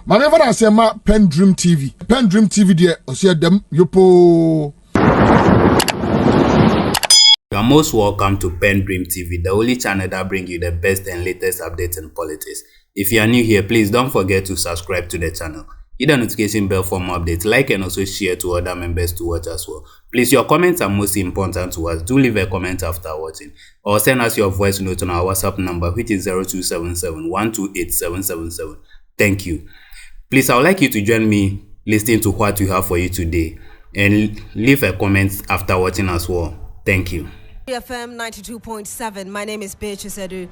Manever I say ma PENDREAM TV. PENDREAM TV there, osia dem yopo. You are most welcome to PENDREAM TV, the only channel that brings you the best and latest updates in politics. If you are new here, please don't forget to subscribe to the channel. Hit the notification bell for more updates, like and also share to other members to watch as well. Please, your comments are most important to us. Do leave a comment after watching or send us your voice note on our WhatsApp number, which is 0277 128 777. Thank you. Please, I would like you to join me listening to what we have for you today and leave a comment after watching as well. Thank you. FM 92.7. My name is Beatrice Edu.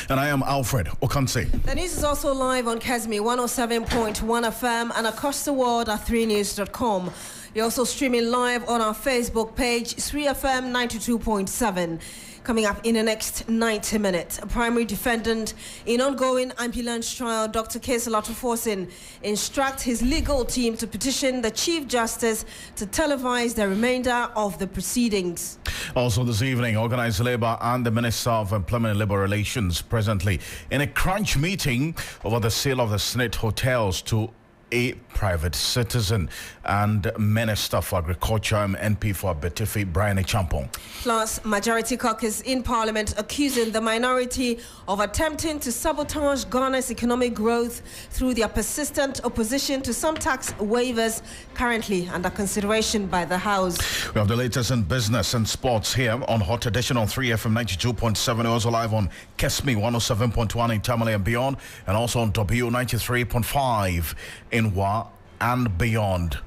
And I am Alfred Okanse. The news is also live on Kesme 107.1 FM and across the world at 3news.com. You're also streaming live on our Facebook page, 3FM 92.7. Coming up in the next 90 minutes, a primary defendant in ongoing ambulance trial, Dr. Tacit, instructs his legal team to petition the Chief Justice to televise the remainder of the proceedings. Also this evening, Organized Labour and the Minister of Employment and Labour Relations presently in a crunch meeting over the sale of the Senate hotels to a private citizen, and Minister for Agriculture and MP for Betifi, Brian Champong. Plus, Majority Caucus in Parliament accusing the minority of attempting to sabotage Ghana's economic growth through their persistent opposition to some tax waivers currently under consideration by the House. We have the latest in business and sports here on Hot Edition on 3FM 92.7, also live on Kesme 107.1 in Tamale and beyond, and also on W93.5 in Wa and beyond.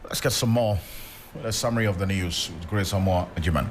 Let's get some more. A summary of the news with Grace Amor Ajiman.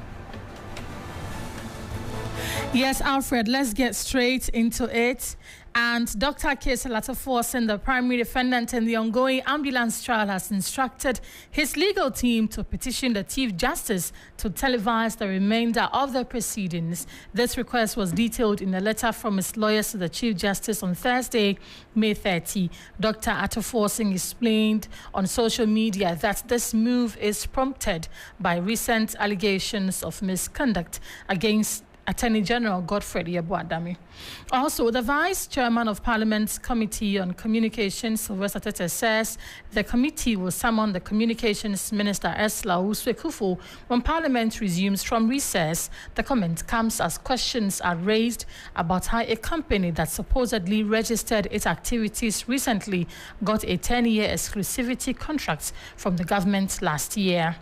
Yes, Alfred, let's get straight into it. And Dr. Tacit, the primary defendant in the ongoing ambulance trial, has instructed his legal team to petition the Chief Justice to televise the remainder of the proceedings. This request was detailed in a letter from his lawyers to the Chief Justice on Thursday, May 30. Dr. Tacit explained on social media that this move is prompted by recent allegations of misconduct against Attorney General Godfred Yeboadami. Also, the Vice Chairman of Parliament's Committee on Communications, Sylvester Tete, says the committee will summon the Communications Minister Esla Uswekufo when Parliament resumes from recess. The comment comes as questions are raised about how a company that supposedly registered its activities recently got a 10-year exclusivity contract from the government last year.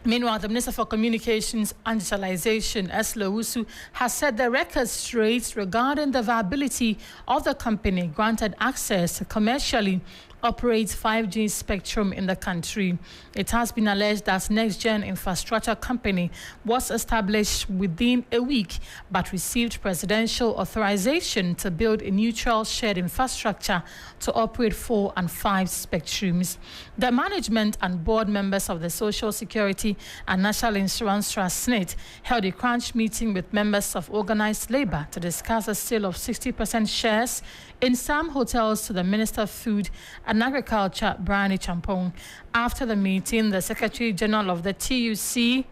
Meanwhile, the Minister for Communications and Digitalization, Esla Usu, has set the record straight regarding the viability of the company granted access to commercially operates 5G spectrum in the country. It has been alleged that NextGen Infrastructure Company was established within a week but received presidential authorization to build a neutral shared infrastructure to operate 4 and 5 spectrums. The management and board members of the Social Security and National Insurance Trust SNIT held a crunch meeting with members of Organized Labour to discuss the sale of 60% shares in some hotels to the Minister of Food and Agriculture, Brian Champong. After the meeting, the Secretary General of the TUC,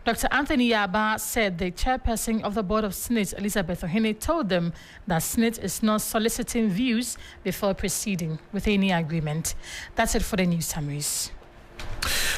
Dr. Anthony Yaba, said the chairperson of the board of SNIT, Elizabeth Ohene, told them that SNIT is not soliciting views before proceeding with any agreement. That's it for the news summaries.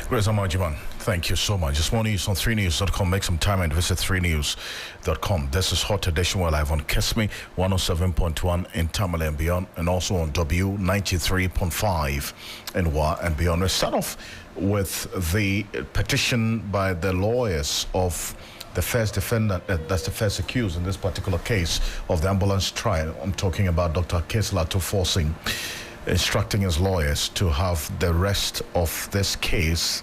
Grace Amajiman, thank you so much. Just more news on 3news.com. Make some time and visit 3news.com. This is Hot Edition. We're live on Kesme 107.1 in Tamale and beyond, and also on W93.5 in Wa and beyond. We start off with the petition by the lawyers of the first defendant, that's the first accused in this particular case of the ambulance trial. I'm talking about Dr. Tacit, instructing his lawyers to have the rest of this case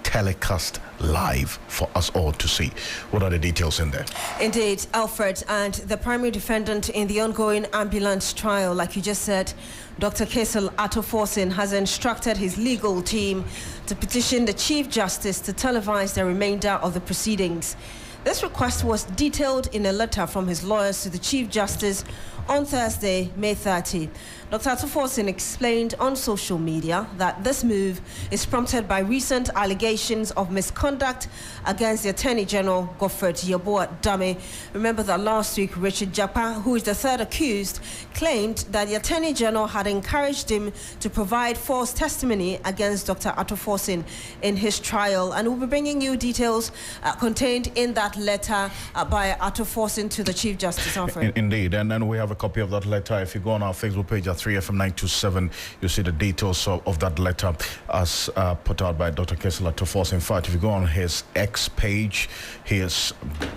telecast live for us all to see. What are the details in there? Indeed, Alfred, and the primary defendant in the ongoing ambulance trial, like you just said, Dr. Tacit, has instructed his legal team to petition the Chief Justice to televise the remainder of the proceedings. This request was detailed in a letter from his lawyers to the Chief Justice on Thursday, May 30. Dr. Thompson explained on social media that this move is prompted by recent allegations of misconduct against the Attorney General, Godfred Yeboah-Dame. Remember that last week, Richard Japa, who is the third accused, claimed that the Attorney General had encouraged him to provide false testimony against Dr. Thompson in his trial. And we'll be bringing you details contained in that letter by Thompson to the Chief Justice. Indeed, and then we have a copy of that letter. If you go on our Facebook page at 3FM927, you see the details of that letter as put out by Dr. Kesela Thompson. In fact, if you go on his X page, he is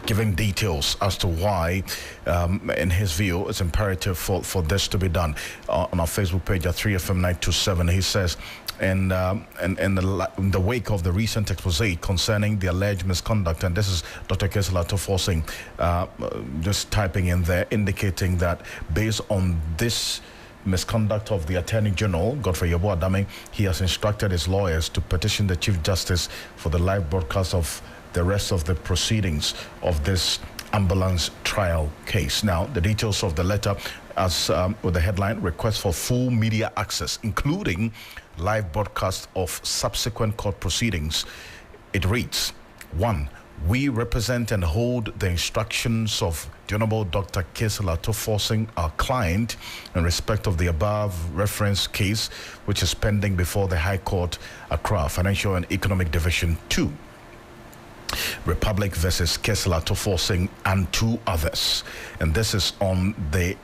giving details as to why, in his view, it's imperative for this to be done. On our Facebook page at 3FM927, he says, in the wake of the recent expose concerning the alleged misconduct, and this is Dr. Kesela Thompson just typing in there, indicating that based on this misconduct of the Attorney General, Godfred Yeboah-Dame, he has instructed his lawyers to petition the Chief Justice for the live broadcast of the rest of the proceedings of this ambulance trial case. Now, the details of the letter, as with the headline, request for full media access, including live broadcast of subsequent court proceedings. It reads, 1. We represent and hold the instructions of the Honorable Dr. Kesela Thompson, our client, in respect of the above referenced case, which is pending before the High Court, Accra, Financial and Economic Division 2. Republic versus Kesela Thompson and 2 others. And this is on the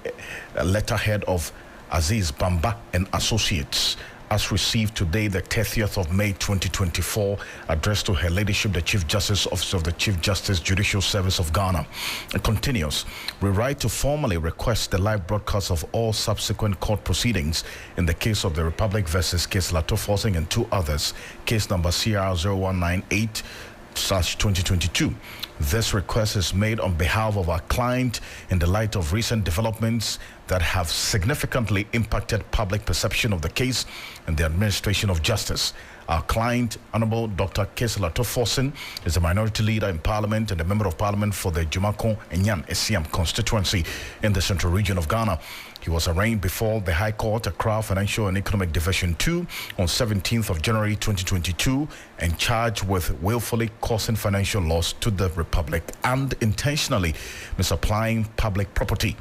letterhead of Aziz Bamba and Associates, as received today, the 30th of May 2024, addressed to Her Ladyship, the Chief Justice, Office of the Chief Justice, Judicial Service of Ghana. It continues, we write to formally request the live broadcast of all subsequent court proceedings in the case of the Republic versus Kesela Thompson and 2 others, case number CR 0198/2022. This request is made on behalf of our client in the light of recent developments that have significantly impacted public perception of the case and the administration of justice. Our client, Honorable Dr. Kesela Thompson, is a minority leader in Parliament and a member of Parliament for the Jumakon and Nyan Esiam constituency in the Central Region of Ghana. He was arraigned before the High Court, Accra, Financial and Economic Division 2 on 17th of January 2022 and charged with willfully causing financial loss to the Republic and intentionally misapplying public property.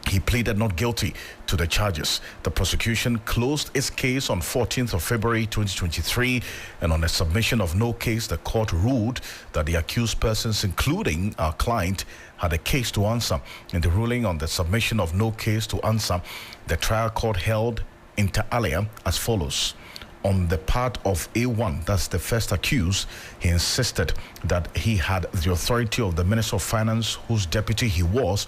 He pleaded not guilty to the charges. The prosecution closed its case on 14th of February 2023, and on a submission of no case, the court ruled that the accused persons, including our client, had a case to answer. In the ruling on the submission of no case to answer, the trial court held inter alia as follows. On the part of A1, that's the first accused, he insisted that he had the authority of the Minister of Finance, whose deputy he was,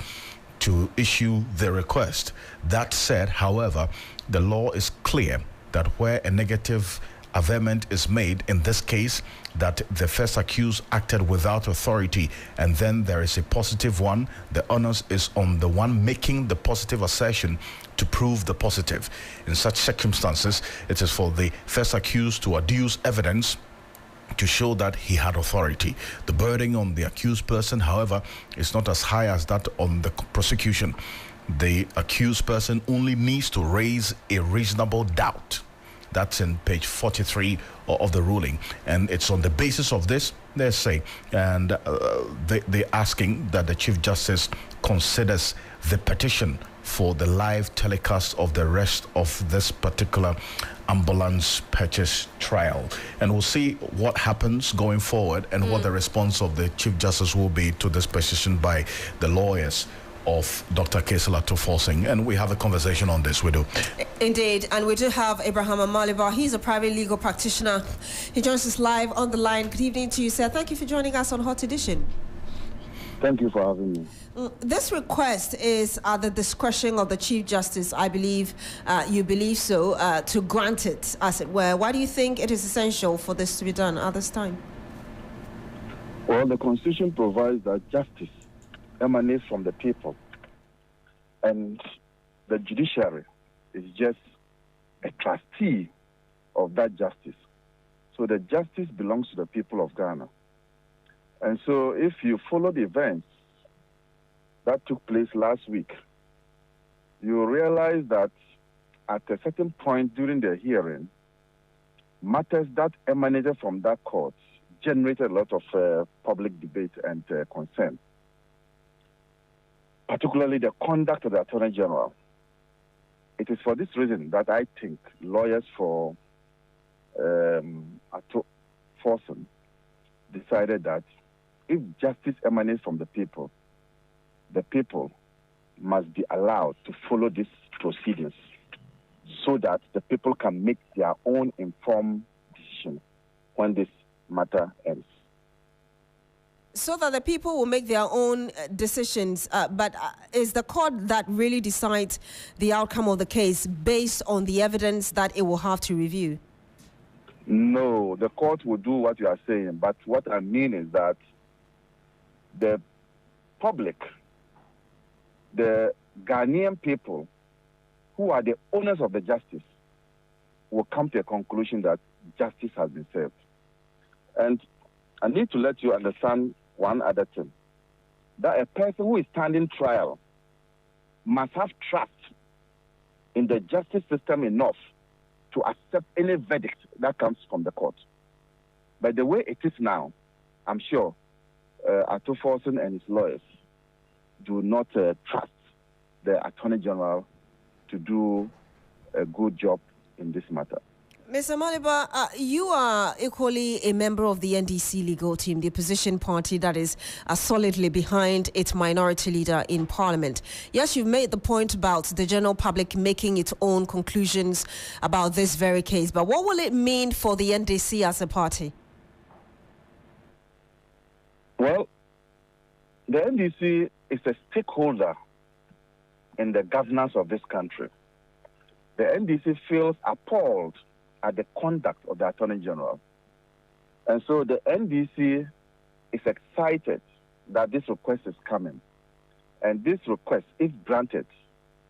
to issue the request. That said, however, the law is clear that where a negative averment is made, in this case, that the first accused acted without authority, and then there is a positive one, the onus is on the one making the positive assertion to prove the positive. In such circumstances, it is for the first accused to adduce evidence to show that he had authority. The burden on the accused person, however, is not as high as that on the prosecution. The accused person only needs to raise a reasonable doubt. That's in page 43 of the ruling. And it's on the basis of this, they say, and they're asking that the Chief Justice considers the petition for the live telecast of the rest of this particular ambulance purchase trial. And we'll see what happens going forward and what the response of the Chief Justice will be to this petition by the lawyers of Dr. Kesela Thompson. And we have a conversation on this, we do. Indeed, and we do have Abraham Amaliba. He's a private legal practitioner. He joins us live on the line. Good evening to you, sir. Thank you for joining us on Hot Edition. Thank you for having me. This request is at the discretion of the Chief Justice, I believe. You believe so, to grant it, as it were. Why do you think it is essential for this to be done at this time? Well, the Constitution provides that justice emanates from the people, and the judiciary is just a trustee of that justice. So the justice belongs to the people of Ghana. And so if you follow the events that took place last week you realize that at a certain point during the hearing, matters that emanated from that court generated a lot of public debate and concern, particularly the conduct of the Attorney General. It is for this reason that I think lawyers for Thompson decided that if justice emanates from the people must be allowed to follow these proceedings so that the people can make their own informed decision when this matter ends. So that the people will make their own decisions, but is the court that really decides the outcome of the case based on the evidence that it will have to review? No, the court will do what you are saying, but what I mean is that the public, the Ghanaian people, who are the owners of the justice, will come to a conclusion that justice has been served. And I need to let you understand one other thing, that a person who is standing trial must have trust in the justice system enough to accept any verdict that comes from the court. But the way it is now, I'm sure Thompson and his lawyers do not trust the Attorney General to do a good job in this matter. Mr. Maliba, you are equally a member of the NDC legal team, the opposition party that is solidly behind its minority leader in Parliament. Yes, you've made the point about the general public making its own conclusions about this very case, but what will it mean for the NDC as a party? Well, the NDC is a stakeholder in the governance of this country. The NDC feels appalled at the conduct of the Attorney General. And so the NDC is excited that this request is coming. And this request, if granted,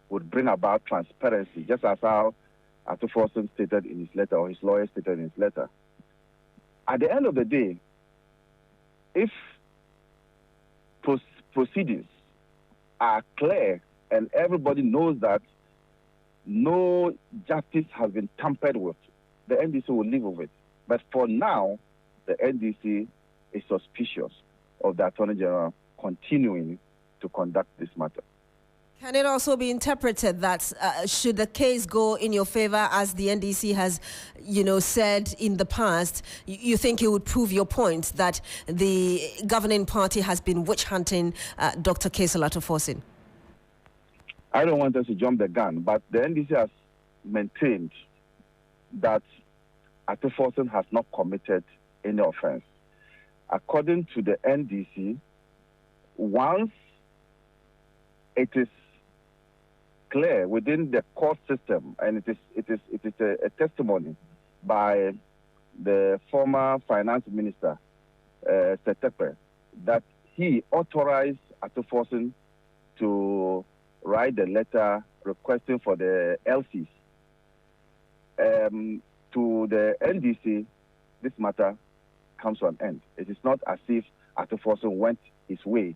would bring about transparency, just as how Thompson stated in his letter, or his lawyer stated in his letter. At the end of the day, if proceedings are clear and everybody knows that no justice has been tampered with, the NDC will live with it. But for now, the NDC is suspicious of the Attorney General continuing to conduct this matter. Can it also be interpreted that should the case go in your favor, as the NDC has, said in the past, you think it would prove your point that the governing party has been witch hunting Dr. Kesela Thompson? I don't want us to jump the gun, but the NDC has maintained that Thompson has not committed any offense. According to the NDC, once it is clear within the court system, and it is a testimony by the former finance minister, Setepe, that he authorized Thompson to write the letter requesting for the LCs. To the NDC, this matter comes to an end. It is not as if Thompson went his way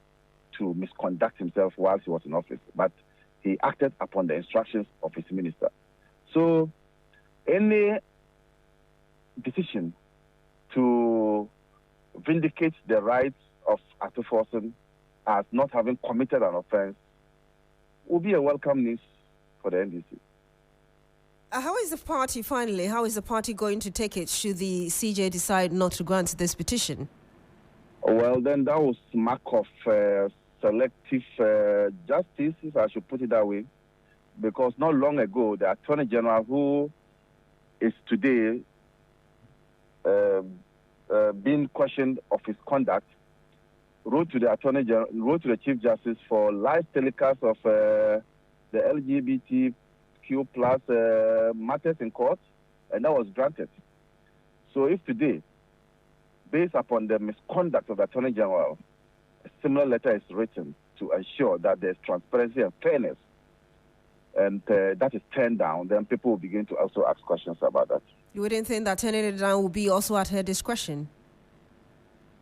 to misconduct himself while he was in office, but he acted upon the instructions of his minister. So any decision to vindicate the rights of Thompson as not having committed an offense will be a welcome news for the NDC. How is the party going to take it should the CJ decide not to grant this petition? Well, then that was mark of selective justice, if I should put it that way, because not long ago, the Attorney General, who is today being questioned of his conduct, wrote to the Chief Justice for live telecast of the LGBTQ plus matters in court, and that was granted. So if today, based upon the misconduct of the Attorney General, a similar letter is written to ensure that there's transparency and fairness, and that is turned down, then people will begin to also ask questions about that. You wouldn't think that turning it down would be also at her discretion?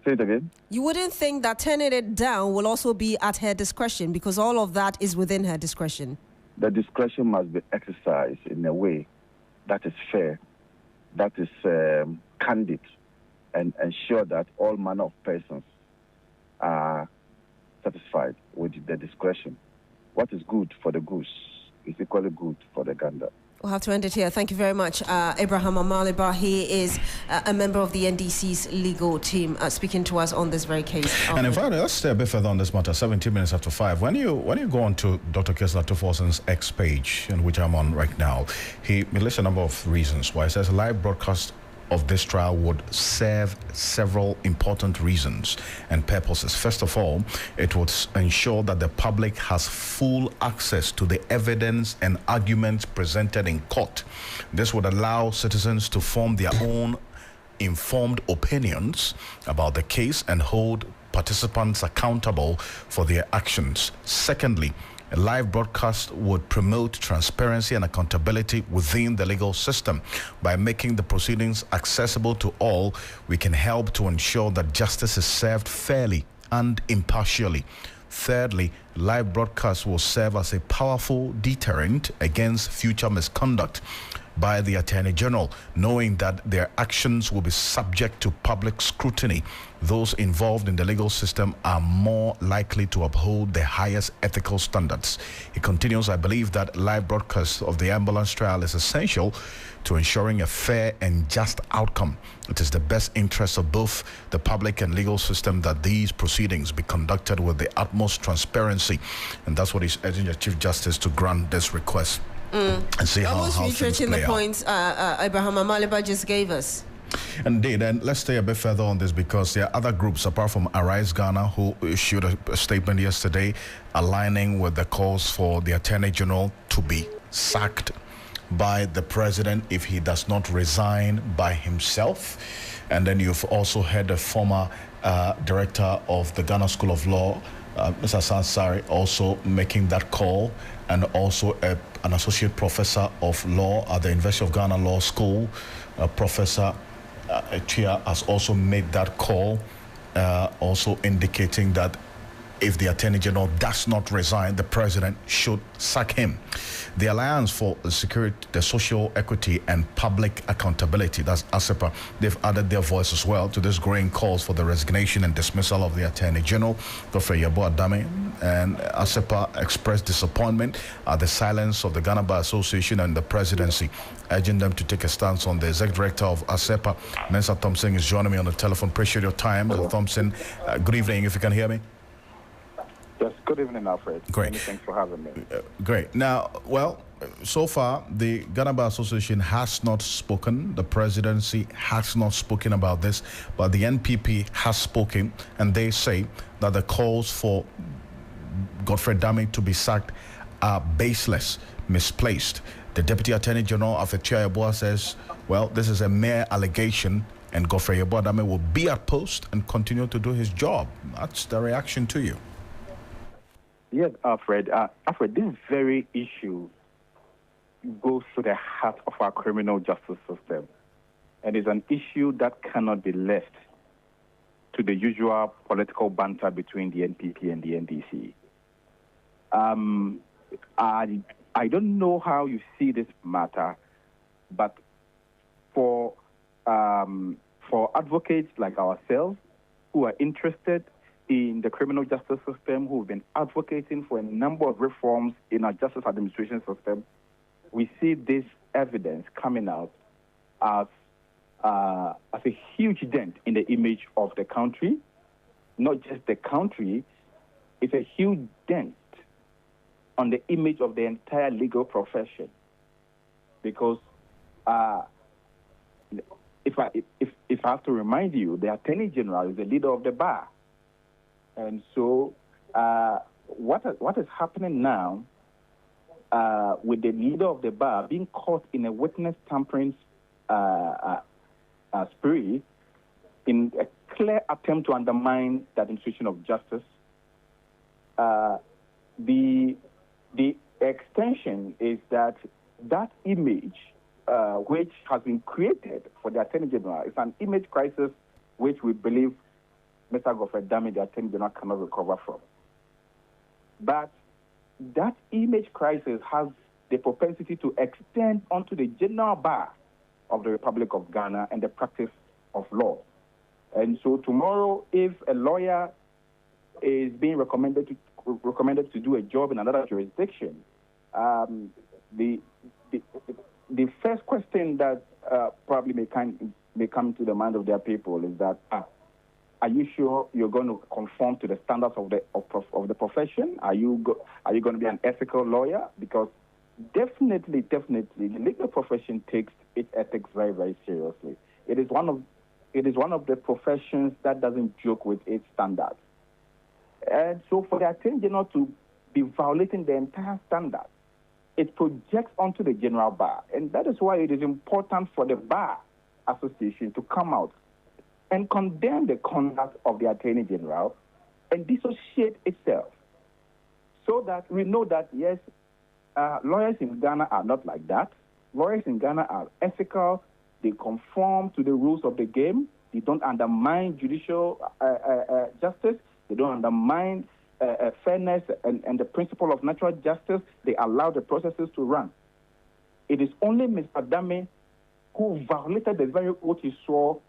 Say it again? You wouldn't think that turning it down will also be at her discretion, because all of that is within her discretion? the discretion must be exercised in a way that is fair, that is candid, and ensure that all manner of persons are satisfied with the discretion. What is good for the goose is equally good for the gander. We'll have to end it here. Thank you very much, Abraham Amaliba. He is a member of the NDC's legal team, speaking to us on this very case. And in fact, let's stay a bit further on this matter. 17 minutes after 5. When you go on to Dr. Kesla Forson's X page, in which I'm on right now, he lists a number of reasons why. He says live broadcast of this trial would serve several important reasons and purposes. First of all, it would ensure that the public has full access to the evidence and arguments presented in court. This would allow citizens to form their own informed opinions about the case and hold participants accountable for their actions. Secondly, a live broadcast would promote transparency and accountability within the legal system. By making the proceedings accessible to all, we can help to ensure that justice is served fairly and impartially. Thirdly, live broadcasts will serve as a powerful deterrent against future misconduct by the Attorney General, knowing that their actions will be subject to public scrutiny. Those involved in the legal system are more likely to uphold the highest ethical standards. He continues, I believe that live broadcast of the ambulance trial is essential to ensuring a fair and just outcome. It is the best interest of both the public and legal system that these proceedings be conducted with the utmost transparency. And that's what he's urging the Chief Justice to grant this request. And see how things play the out. points Abraham Amaliba just gave us. Indeed, and let's stay a bit further on this because there are other groups apart from Arise Ghana who issued a statement yesterday aligning with the calls for the Attorney General to be sacked by the President if he does not resign by himself. And then you've also heard the former director of the Ghana School of Law, Mr. Sansari, also making that call, and also an associate professor of law at the University of Ghana Law School, Professor Chia, has also made that call, also indicating that if the Attorney General does not resign, the President should sack him. The Alliance for Security, the Social Equity and Public Accountability, that's ASEPA, they've added their voice as well to this growing calls for the resignation and dismissal of the Attorney General, Godfrey Yeboah Dame. And ASEPA expressed disappointment at the silence of the Ghana Bar Association and the Presidency, urging them to take a stance on the Executive Director of ASEPA. Mr. Thompson is joining me on the telephone. Appreciate your time, Mr. Thompson. Good evening, if you can hear me. Yes, good evening, Alfred. Great. Thanks for having me. Great. Now, well, so far, the Ghana Bar Association has not spoken. The presidency has not spoken about this, but the NPP has spoken, and they say that the calls for Godfrey Dame to be sacked are baseless, misplaced. The Deputy Attorney General of Yeboah says, well, this is a mere allegation, and Godfrey Yeboah Dame will be at post and continue to do his job. That's the reaction to you. Yes, Alfred. Alfred, this very issue goes to the heart of our criminal justice system, and is an issue that cannot be left to the usual political banter between the NPP and the NDC. I don't know how you see this matter, but for advocates like ourselves who are interested in the criminal justice system, who've been advocating for a number of reforms in our justice administration system, we see this evidence coming out as a huge dent in the image of the country. Not just the country, it's a huge dent on the image of the entire legal profession. Because if I have to remind you, the Attorney General is the leader of the bar. And so what is happening now with the leader of the bar being caught in a witness tampering spree in a clear attempt to undermine that institution of justice, the extension is that image which has been created for the Attorney General is an image crisis which we believe Mr. Godfrey Dame, the Attorney General, cannot recover from. But that image crisis has the propensity to extend onto the general bar of the Republic of Ghana and the practice of law. And so tomorrow, if a lawyer is being recommended to do a job in another jurisdiction, the first question that probably may come to the mind of their people is that, are you sure you're going to conform to the standards of the profession? Are you going to be an ethical lawyer? Because definitely, the legal profession takes its ethics very, very seriously. It is one of the professions that doesn't joke with its standards. And so for the Attorney General to be violating the entire standard, it projects onto the general bar. And that is why it is important for the Bar Association to come out and condemn the conduct of the Attorney General and dissociate itself, so that we know that, yes, lawyers in Ghana are not like that. Lawyers in Ghana are ethical. They conform to the rules of the game. They don't undermine judicial justice. They don't undermine fairness and the principle of natural justice. They allow the processes to run. It is only Mr. Dame who violated the very oath he swore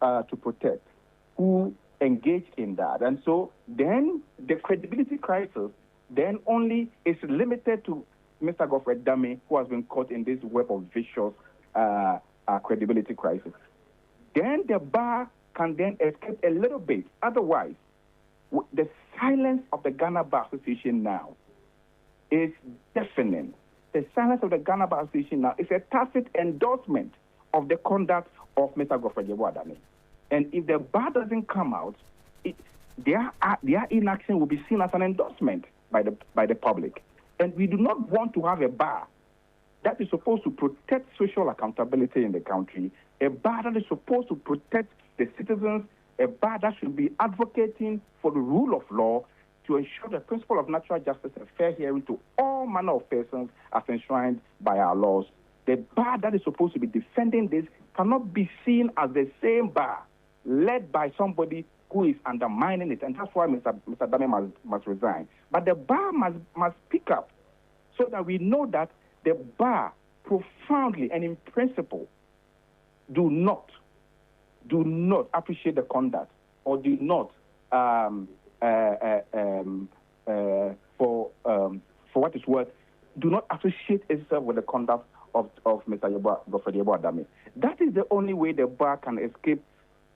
to protect, who engaged in that. And so then the credibility crisis then only is limited to Mr. Godfred Dame, who has been caught in this web of vicious credibility crisis. Then the bar can then escape a little bit. Otherwise, the silence of the Ghana Bar Association now is deafening. The silence of the Ghana Bar Association now is a tacit endorsement of the conduct of Mr. Godfred Dame. And if the bar doesn't come out, their inaction will be seen as an endorsement by the public. And we do not want to have a bar that is supposed to protect social accountability in the country, a bar that is supposed to protect the citizens, a bar that should be advocating for the rule of law to ensure the principle of natural justice and fair hearing to all manner of persons as enshrined by our laws. The bar that is supposed to be defending this cannot be seen as the same bar led by somebody who is undermining it, and that's why Mr. Dame must resign. But the bar must speak up so that we know that the bar profoundly and in principle do not appreciate the conduct or do not for what it's worth, do not associate itself with the conduct of Mr. Godfred Dame. That is the only way the bar can escape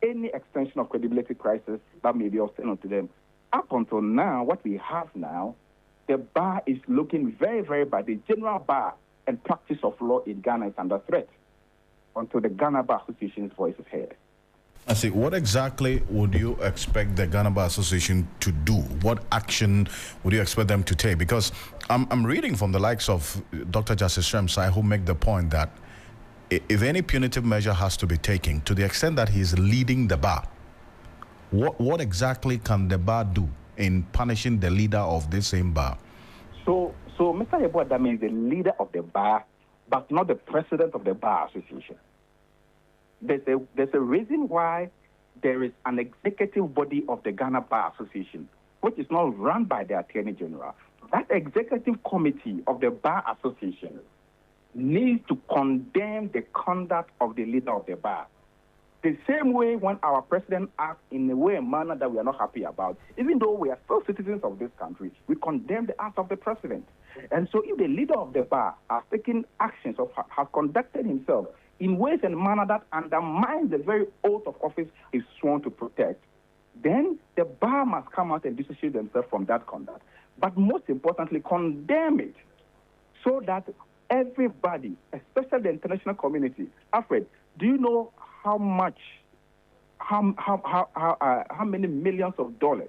any extension of credibility crisis that may be extended to them. Up until now, what we have now, the bar is looking very, very bad. The general bar and practice of law in Ghana is under threat until the Ghana Bar Association's voice is heard. I see. What exactly would you expect the Ghana Bar Association to do? What action would you expect them to take? Because I'm reading from the likes of Dr. Justice Shremsai, who make the point that if any punitive measure has to be taken, to the extent that he is leading the bar, what exactly can the bar do in punishing the leader of this same bar? So Mr. Dame is the leader of the bar, but not the president of the Bar Association. There's a reason why there is an executive body of the Ghana Bar Association, which is not run by the Attorney General. That executive committee of the Bar Association needs to condemn the conduct of the leader of the bar. The same way when our president acts in a way and manner that we are not happy about, even though we are still citizens of this country, we condemn the act of the president. And so if the leader of the bar has taken actions or has conducted himself in ways and manner that undermines the very oath of office is sworn to protect, then the bar must come out and dissociate themselves from that conduct. But most importantly, condemn it so that everybody, especially the international community, Alfred, do you know how many millions of dollars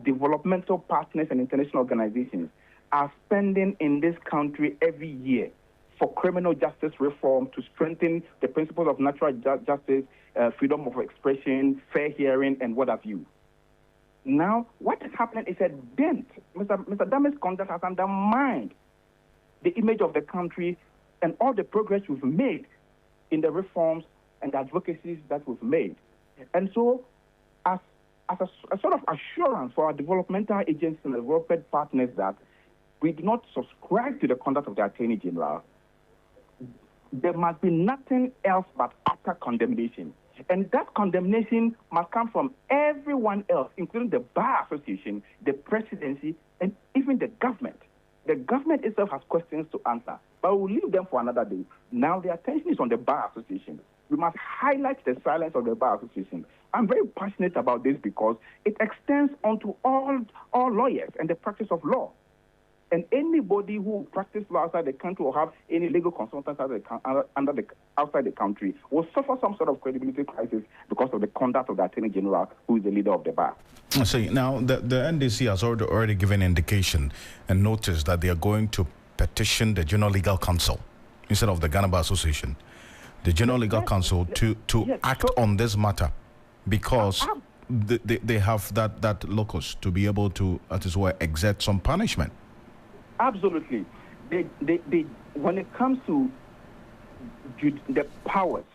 developmental partners and international organizations are spending in this country every year for criminal justice reform to strengthen the principles of natural justice, freedom of expression, fair hearing, and what have you? Now, what is happening is a dent. Mr. Dame's conduct has undermined the image of the country and all the progress we've made in the reforms and the advocacies that we've made. And so, as a sort of assurance for our developmental agencies and development partners that we do not subscribe to the conduct of the Attorney General, there must be nothing else but utter condemnation. And that condemnation must come from everyone else, including the Bar Association, the presidency, and even the government. The government itself has questions to answer, but we'll leave them for another day. Now the attention is on the Bar Association. We must highlight the silence of the Bar Association. I'm very passionate about this because it extends onto all lawyers and the practice of law. And anybody who practices law outside the country or have any legal consultants outside the country will suffer some sort of credibility crisis because of the conduct of the Attorney General, who is the leader of the bar. See, now the NDC has already given indication and notice that they are going to petition the General Legal Council instead of the Ghana Bar Association, the General Legal Council to act on this matter because they have that locus to be able to, as it were, exert some punishment. Absolutely. They, when it comes to the powers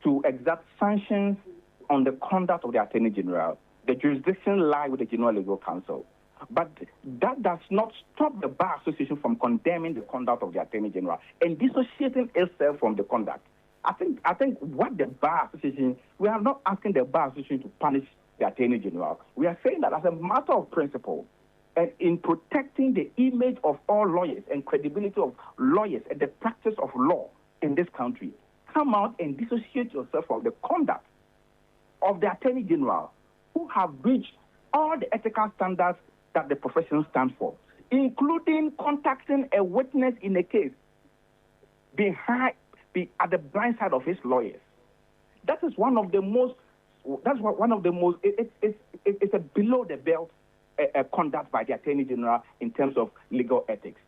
to exert sanctions on the conduct of the Attorney General, the jurisdiction lies with the General Legal Council. But that does not stop the Bar Association from condemning the conduct of the Attorney General and dissociating itself from the conduct. I think what the Bar Association, we are not asking the Bar Association to punish the Attorney General. We are saying that as a matter of principle, and in protecting the image of all lawyers and credibility of lawyers and the practice of law in this country, come out and dissociate yourself from the conduct of the Attorney General, who have breached all the ethical standards that the profession stands for, including contacting a witness in a case at the blind side of his lawyers. That is one of the most. It's a below the belt conduct by the Attorney General in terms of legal ethics,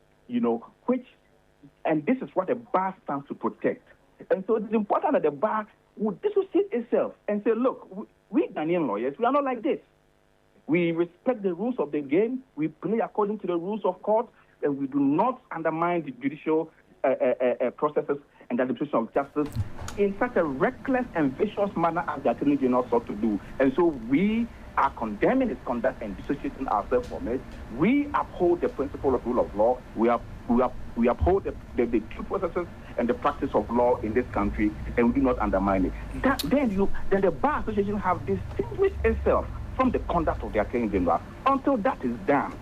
and this is what the bar stands to protect. And so it's important that the bar would dissociate itself and say, look, we Ghanaian lawyers, we are not like this. We respect the rules of the game, we play according to the rules of court, and we do not undermine the judicial processes and the administration of justice in such a reckless and vicious manner as the Attorney General sought to do. And so we are condemning his conduct and dissociating ourselves from it. We uphold the principle of rule of law. We uphold the due processes and the practice of law in this country, and we do not undermine it. Then the Bar Association have distinguished itself from the conduct of the Attorney General. Until that is done,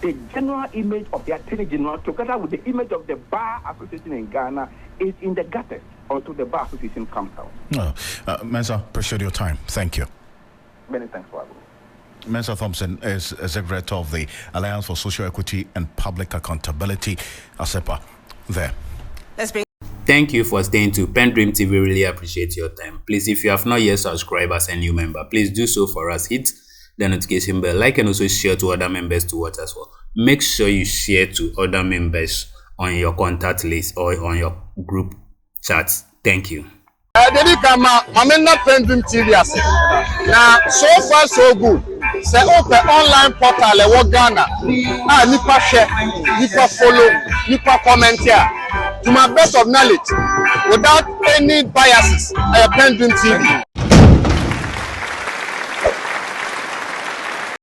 the general image of the Attorney General, together with the image of the Bar Association in Ghana, is in the gutters until the Bar Association comes out. Mensa, appreciate your time. Thank you. Many thanks for having me. Mensa Thompson is Executive of the Alliance for Social Equity and Public Accountability, ASEPA. There. Thank you for staying to PENDREAM TV. Really appreciate your time. Please, if you have not yet subscribed as a new member, please do so for us. Hit the notification bell, like, and also share to other members to watch as well. Make sure you share to other members on your contact list or on your group chats. Thank you. Dedi kama mamena PENDREAM TV ase. Na so far so good. Say open online portal e wo Ghana. Nipa share, nipa follow, nipa comment here. To my best of knowledge, without any biases, PENDREAM TV.